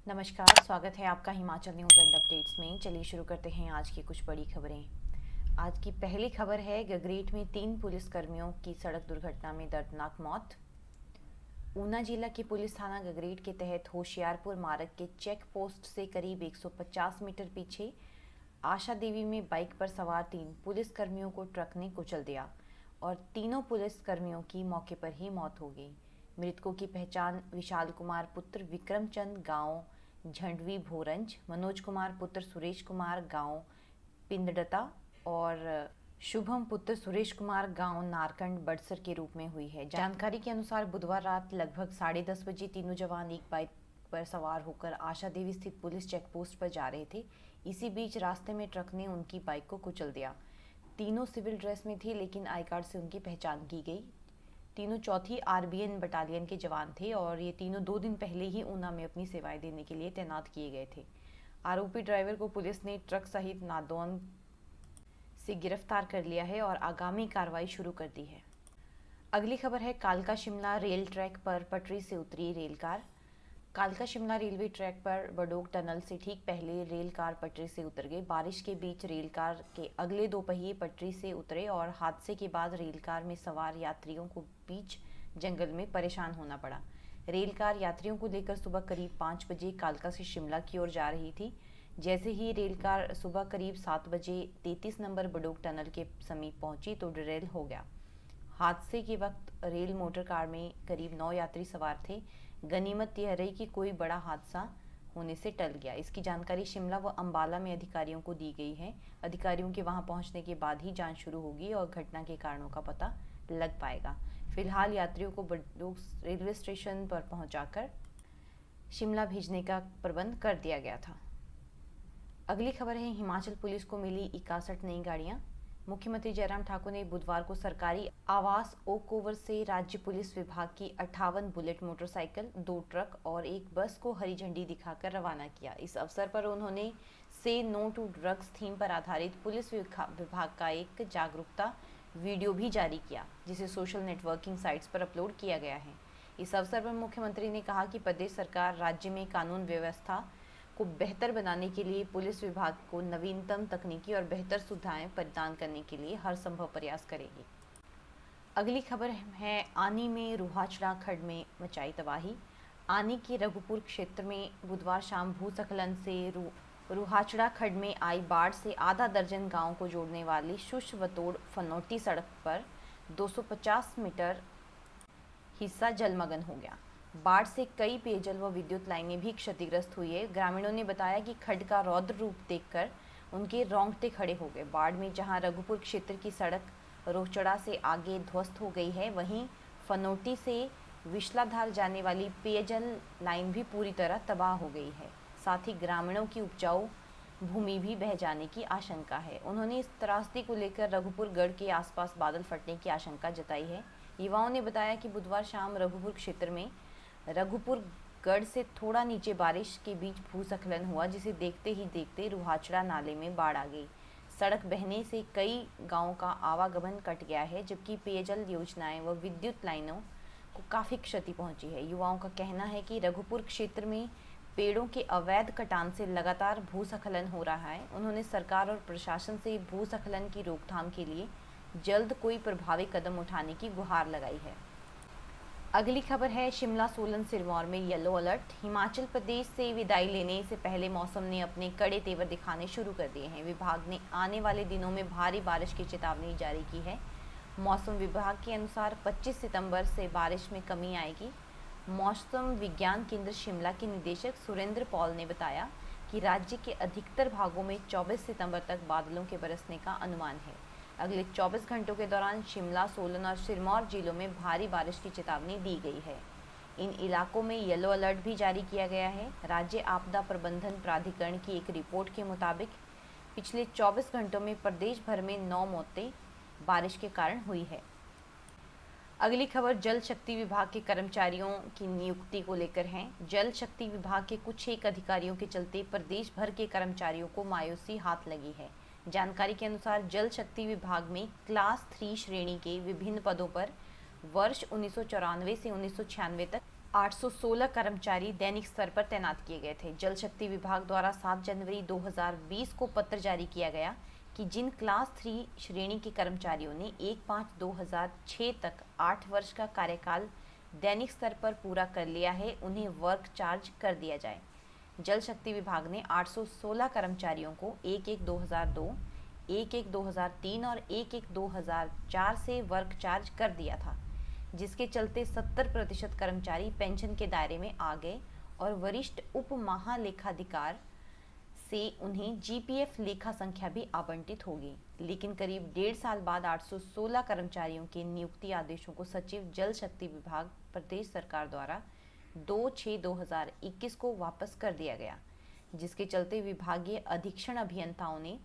नमस्कार, स्वागत है आपका हिमाचल न्यूज़ एंड अपडेट्स में। चलिए शुरू करते हैं आज की कुछ बड़ी खबरें। आज की पहली खबर है, गगरेट में 3 पुलिसकर्मियों की सड़क दुर्घटना में दर्दनाक मौत। ऊना जिला की पुलिस थाना गगरेट के तहत होशियारपुर मार्ग के चेक पोस्ट से करीब 150 मीटर पीछे आशा देवी में बाइक पर सवार 3 पुलिसकर्मियों को ट्रक ने कुचल दिया और तीनों पुलिसकर्मियों की मौके पर ही मौत हो गई। मृतकों की पहचान विशाल कुमार पुत्र विक्रम चंद गांव झंडवी भोरंज, मनोज कुमार पुत्र सुरेश कुमार गांव पिंदड़ता और शुभम पुत्र सुरेश कुमार गांव नारकंड बड़सर के रूप में हुई है। जानकारी के अनुसार बुधवार रात लगभग 10:30 बजे तीनों जवान एक बाइक पर सवार होकर आशा देवी स्थित पुलिस चेक पोस्ट पर जा रहे थे। इसी बीच रास्ते में ट्रक ने उनकी बाइक को कुचल दिया। तीनों सिविल ड्रेस में थे, लेकिन आई कार्ड से उनकी पहचान की गई। तीनों चौथी आरबीएन बटालियन के जवान थे और ये तीनों 2 दिन पहले ही ऊना में अपनी सेवाएं देने के लिए तैनात किए गए थे। आरोपी ड्राइवर को पुलिस ने ट्रक सहित नादौन से गिरफ्तार कर लिया है और आगामी कार्रवाई शुरू कर दी है। अगली खबर है, कालका शिमला रेल ट्रैक पर पटरी से उतरी रेल कार। कालका शिमला रेलवे ट्रैक पर बडोग टनल से ठीक पहले रेल कार पटरी से उतर गई। बारिश के बीच रेल कार के अगले 2 पहिए पटरी से उतरे और हादसे के बाद रेल कार में सवार यात्रियों को बीच जंगल में परेशान होना पड़ा। रेल कार यात्रियों को लेकर सुबह करीब 5 बजे कालका से शिमला की ओर जा रही थी। जैसे ही रेल कार सुबह करीब 7 बजे 33 नंबर बडोग टनल के समीप पहुंची तो डिरेल हो गया। हादसे के वक्त रेल मोटर कार में करीब 9 यात्री सवार थे। गनीमत यह रही कि कोई बड़ा हादसा होने से टल गया। इसकी जानकारी शिमला व अंबाला में अधिकारियों को दी गई है। अधिकारियों के वहां पहुंचने के बाद ही जांच शुरू होगी और घटना के कारणों का पता लग पाएगा। फिलहाल यात्रियों को बडोग रेलवे स्टेशन पर पहुंचाकर शिमला भेजने का प्रबंध कर दिया गया था। अगली खबर है, हिमाचल पुलिस को मिली 61 नई गाड़ियां। मुख्यमंत्री जयराम ठाकुर ने बुधवार को सरकारी आवास ओक ओवर से राज्य पुलिस विभाग की 58 बुलेट मोटरसाइकिल, 2 ट्रक और एक बस को हरी झंडी दिखाकर रवाना किया। इस अवसर पर उन्होंने से नो टू ड्रग्स थीम पर आधारित पुलिस विभाग का एक जागरूकता वीडियो भी जारी किया, जिसे सोशल नेटवर्किंग साइट्स पर अपलोड किया गया है। इस अवसर पर मुख्यमंत्री ने कहा कि प्रदेश सरकार राज्य में कानून व्यवस्था को बेहतर बनाने के लिए पुलिस विभाग को नवीनतम तकनीकी और बेहतर सुविधाएं प्रदान करने के लिए हर संभव प्रयास करेगी। अगली खबर है, आनी में रूहाचड़ा खड्ड में मचाई तबाही। आनी के रघुपुर क्षेत्र में बुधवार शाम भूस्खलन से रूहाचड़ा खड्ड में आई बाढ़ से आधा दर्जन गांव को जोड़ने वाली शुष्वतोड़ फनौटी सड़क पर 250 मीटर हिस्सा जलमग्न हो गया। बाढ़ से कई पेयजल व विद्युत लाइनें भी क्षतिग्रस्त हुई है। ग्रामीणों ने बताया कि खड्ड का रौद्र रूप देखकर उनके रोंगटे खड़े हो गए। बाढ़ में जहां रघुपुर क्षेत्र की सड़क रोहचड़ा से आगे ध्वस्त हो गई है, वहीं फनौटी से विशलाधार जाने वाली पेयजल लाइन भी पूरी तरह तबाह हो गई है। साथ ही ग्रामीणों की उपजाऊ भूमि भी बह जाने की आशंका है। उन्होंने इस त्रासदी को लेकर रघुपुर गढ़ के आसपास बादल फटने की आशंका जताई है। युवाओं ने बताया कि बुधवार शाम रघुपुर क्षेत्र में रघुपुर गढ़ से थोड़ा नीचे बारिश के बीच भूस्खलन हुआ, जिसे देखते ही देखते रूहाचड़ा नाले में बाढ़ आ गई। सड़क बहने से कई गांवों का आवागमन कट गया है, जबकि पेयजल योजनाएं व विद्युत लाइनों को काफ़ी क्षति पहुंची है। युवाओं का कहना है कि रघुपुर क्षेत्र में पेड़ों के अवैध कटान से लगातार भूस्खलन हो रहा है। उन्होंने सरकार और प्रशासन से भूस्खलन की रोकथाम के लिए जल्द कोई प्रभावी कदम उठाने की गुहार लगाई है। अगली खबर है, शिमला सोलन सिरमौर में येलो अलर्ट। हिमाचल प्रदेश से विदाई लेने से पहले मौसम ने अपने कड़े तेवर दिखाने शुरू कर दिए हैं। विभाग ने आने वाले दिनों में भारी बारिश की चेतावनी जारी की है। मौसम विभाग के अनुसार 25 सितंबर से बारिश में कमी आएगी। मौसम विज्ञान केंद्र शिमला के निदेशक सुरेंद्र पॉल ने बताया कि राज्य के अधिकतर भागों में 24 सितंबर तक बादलों के बरसने का अनुमान है। अगले 24 घंटों के दौरान शिमला, सोलन और सिरमौर जिलों में भारी बारिश की चेतावनी दी गई है। इन इलाकों में येलो अलर्ट भी जारी किया गया है। राज्य आपदा प्रबंधन प्राधिकरण की एक रिपोर्ट के मुताबिक पिछले 24 घंटों में प्रदेश भर में 9 मौतें बारिश के कारण हुई है। अगली खबर जल शक्ति विभाग के कर्मचारियों की नियुक्ति को लेकर है। जल शक्ति विभाग के कुछ एक अधिकारियों के चलते प्रदेश भर के कर्मचारियों को मायूसी हाथ लगी है। जानकारी के अनुसार जल शक्ति विभाग में क्लास 3 श्रेणी के विभिन्न पदों पर वर्ष 1994 से 1996 तक 816 कर्मचारी दैनिक स्तर पर तैनात किए गए थे। जल शक्ति विभाग द्वारा 7 जनवरी 2020 को पत्र जारी किया गया कि जिन क्लास 3 श्रेणी के कर्मचारियों ने 1/5/2006 तक 8 वर्ष का कार्यकाल दैनिक स्तर पर पूरा कर लिया है, उन्हें वर्क चार्ज कर दिया जाए। जल शक्ति विभाग ने 816 कर्मचारियों को 1/1/2002, 1/1/2003 और 1/1/2004 से वर्क चार्ज कर दिया था, जिसके चलते 70% कर्मचारी पेंशन के दायरे में आ गए और वरिष्ठ उप महालेखाधिकार से उन्हें जीपीएफ लेखा संख्या भी आवंटित होगी। लेकिन करीब 1.5 साल बाद 816 कर्मचारियों के नियुक्ति आदेशों को सचिव जल शक्ति विभाग प्रदेश सरकार द्वारा 2/6/2021 को वापस कर दिया गया, जिसके चलते विभागीय अधीक्षण अभियंताओं ने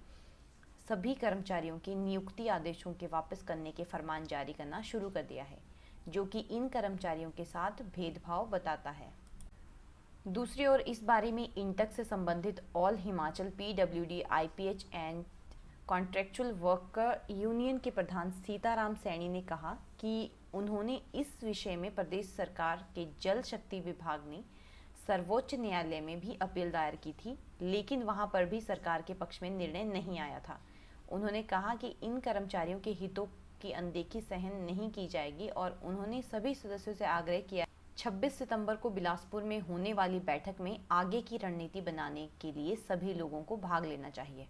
सभी कर्मचारियों के नियुक्ति आदेशों के वापस करने के फरमान जारी करना शुरू कर दिया है, जो कि इन कर्मचारियों के साथ भेदभाव बताता है। दूसरी ओर इस बारे में इंटक से संबंधित all Himachal PWD IPH and contractual worker union के प्रधान सीताराम सैनी ने कहा कि उन्होंने इस विषय में प्रदेश सरकार के जल शक्ति विभाग ने सर्वोच्च न्यायालय में भी अपील दायर की थी, लेकिन वहां पर भी सरकार के पक्ष में निर्णय नहीं आया था। उन्होंने कहा कि इन कर्मचारियों के हितों की अनदेखी सहन नहीं की जाएगी और उन्होंने सभी सदस्यों से आग्रह किया 26 सितंबर को बिलासपुर में होने वाली बैठक में आगे की रणनीति बनाने के लिए सभी लोगों को भाग लेना चाहिए।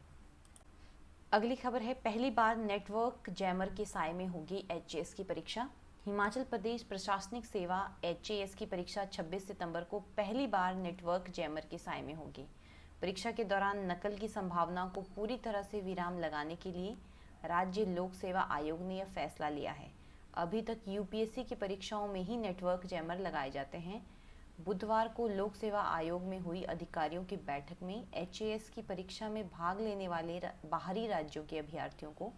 अगली खबर है, पहली बार नेटवर्क जैमर के साए में होगी एचएएस की परीक्षा। हिमाचल प्रदेश प्रशासनिक सेवा एचएएस की परीक्षा 26 सितंबर को पहली बार नेटवर्क जैमर के साए में होगी। परीक्षा के दौरान नकल की संभावनाओं को पूरी तरह से विराम लगाने के लिए राज्य लोक सेवा आयोग ने यह फैसला लिया है। अभी तक यूपीएससी की परीक्षाओं में ही नेटवर्क जैमर लगाए जाते हैं। बुधवार को लोक सेवा आयोग में हुई अधिकारियों की बैठक में एचएएस की परीक्षा में भाग लेने वाले बाहरी राज्यों के अभ्यर्थियों को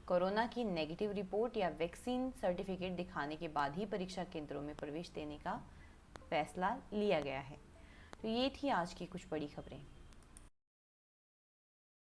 कोरोना की नेगेटिव रिपोर्ट या वैक्सीन सर्टिफिकेट दिखाने के बाद ही परीक्षा केंद्रों में प्रवेश देने का फैसला लिया गया है। तो ये थी आज की कुछ बड़ी खबरें।